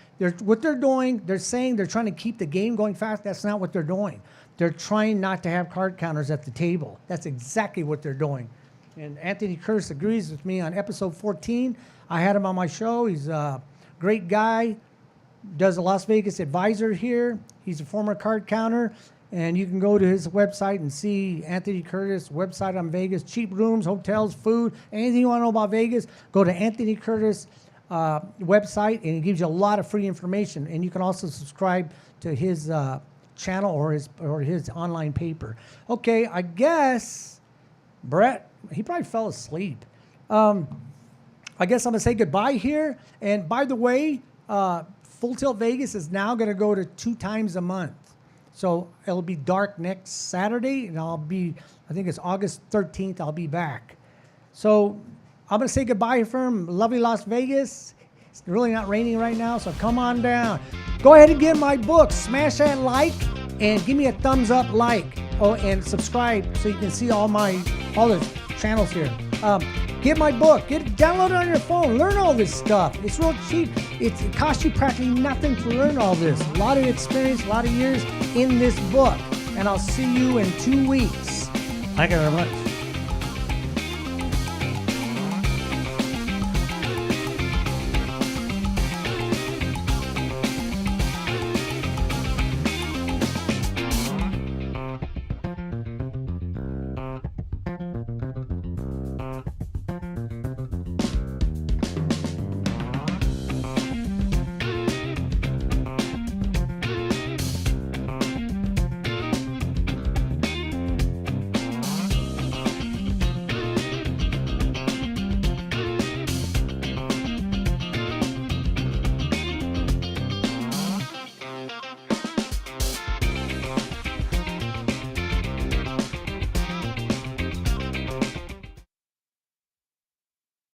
[SPEAKER 1] What they're doing, they're saying they're trying to keep the game going fast. That's not what they're doing. They're trying not to have card counters at the table. That's exactly what they're doing. And Anthony Curtis agrees with me on episode 14. I had him on my show. He's a great guy. Does a Las Vegas advisor here. He's a former card counter. And you can go to his website and see Anthony Curtis' website on Vegas. Cheap rooms, hotels, food, anything you want to know about Vegas, go to Anthony Curtis' website, and it gives you a lot of free information. And you can also subscribe to his channel or his online paper. Okay, I guess Brett, he probably fell asleep. I guess I'm going to say goodbye here. And by the way, Full Tilt Vegas is now going to go to 2 times a month. So it'll be dark next Saturday, and I think it's August 13th, I'll be back. So I'm going to say goodbye from lovely Las Vegas. It's really not raining right now, so come on down. Go ahead and get my book. Smash that like and give me a thumbs up like. Oh, and subscribe so you can see all the channels here. Get my book. Download it on your phone. Learn all this stuff. It's real cheap. It costs you practically nothing to learn all this. A lot of experience, a lot of years in this book. And I'll see you in 2 weeks. Thank you very much.